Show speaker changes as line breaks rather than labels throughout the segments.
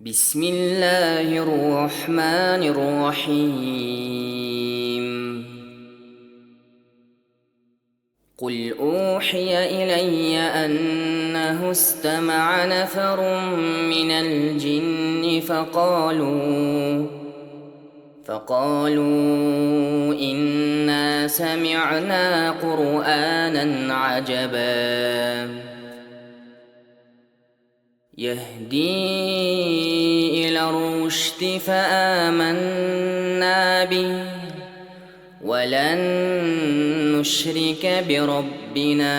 بسم الله الرحمن الرحيم. قل أوحي إلي أنه استمع نفر من الجن فقالوا إنا سمعنا قرآنا عجبا يهدي إلى الرشد فآمنا به ولن نشرك بربنا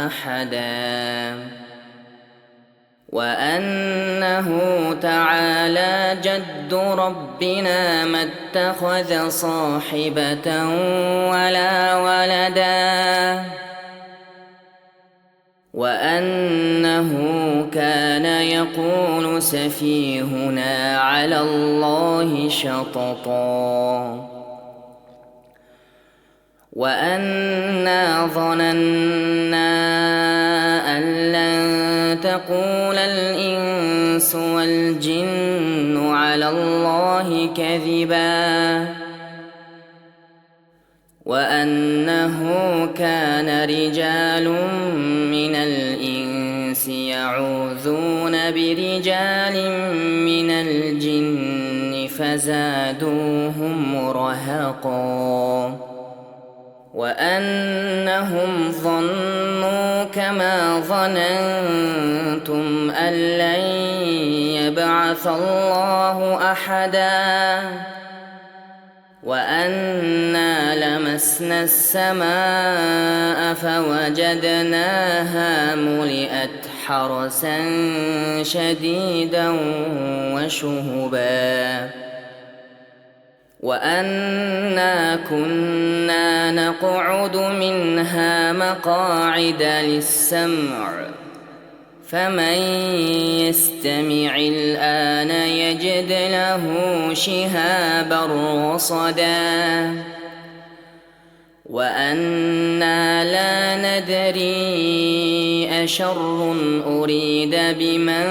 أحدا وأنه تعالى جد ربنا ما اتخذ صاحبة ولا ولدا وأنه كان يقول سفيهنا على الله شططا وأنا ظننا أن لن تقول الإنس والجن على الله كذبا وأنه كان رجال من الإنس يعوذون برجال من الجن فزادوهم رهقا وأنهم ظنوا كما ظننتم أن لن يبعث الله أحدا وأنا لمسنا السماء فوجدناها ملئت حرسا شديدا وشهبا وأنا كنا نقعد منها مقاعد للسمع فمن يستمع الآن يجد له شهابا رصدا وأنا لا ندري أشر أريد بمن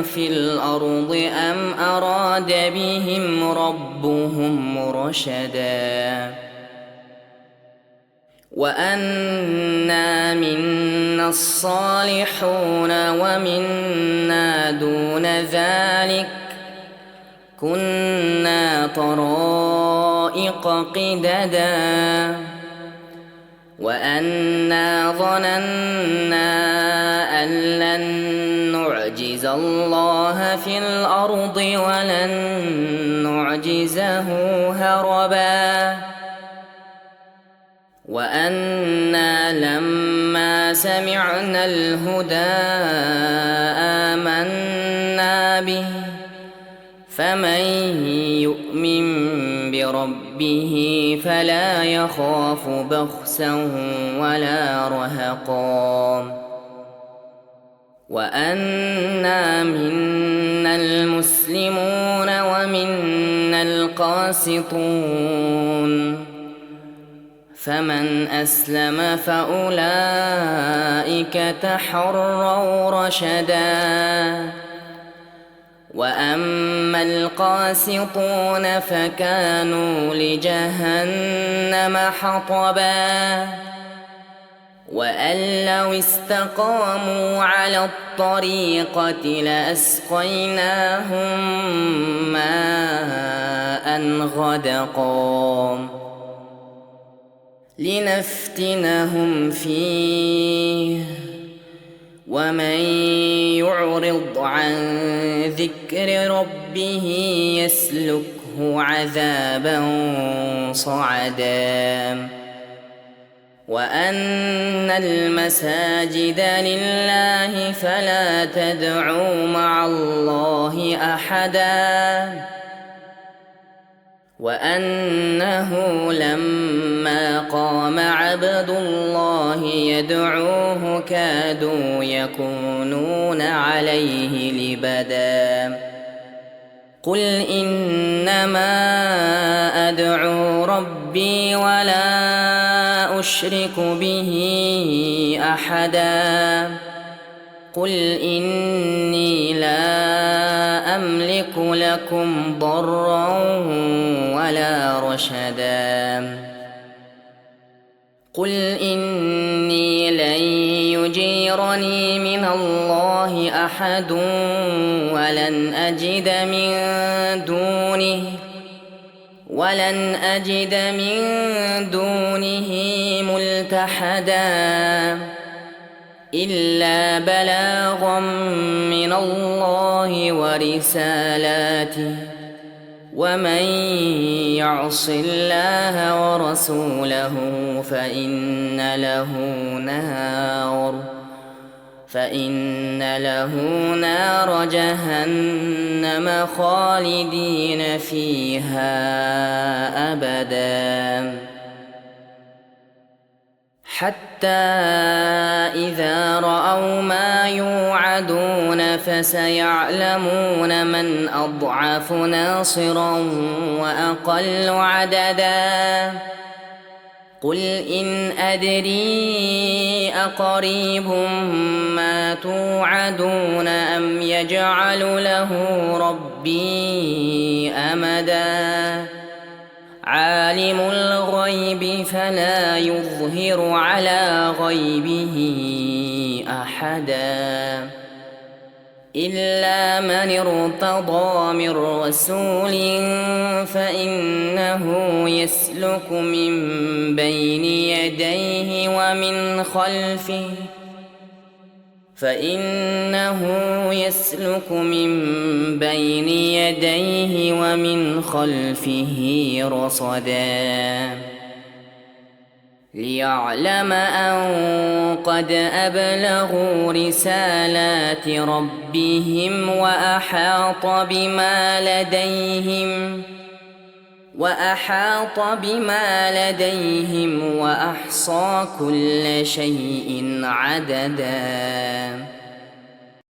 في الأرض أم أراد بهم ربهم رشدا وأنا منا الصالحون ومنا دون ذلك كنا طرائق قددا وأنا ظننا أن لن نعجز الله في الأرض ولن نعجزه هربا وأنا لما سمعنا الهدى آمنا به فمن يؤمن بربه فلا يخاف بخسا ولا رهقا وأنا منا المسلمون ومنا القاسطون فمن أسلم فأولئك تحروا رشدا وأما القاسطون فكانوا لجهنم حطبا وأن لو استقاموا على الطريقة لأسقيناهم ماء غدقا لنفتنهم فيه ومن يعرض عن ذكر ربه يسلكه عذابا صعدا وأن المساجد لله فلا تدعوا مع الله أحدا وأنه لما قام عبد الله يدعوه كادوا يكونون عليه لبدا قل إنما أدعو ربي ولا أشرك به أحدا قل إني لا أملك لكم ضرا ولا رشدا قل إني لن يجيرني من الله أحد ولن أجد من دونه ملتحدا إلا بلاغا من الله ورسالاته ومن يعص الله ورسوله فإن له نار جهنم خالدين فيها أبدا حتى إذا رأوا ما يوعدون فسيعلمون من أضعف ناصرا وأقل عددا قل إن أدري أقريب ما توعدون أم يجعل له ربي أمدا عالم الغيب فلا يظهر على غيبه أحدا إلا من ارتضى من رسول فإنه يسلك من بين يديه ومن خلفه رصدا ليعلم أن قد أبلغوا رسالات ربهم وأحاط بما لديهم وأحصى كل شيء عددا.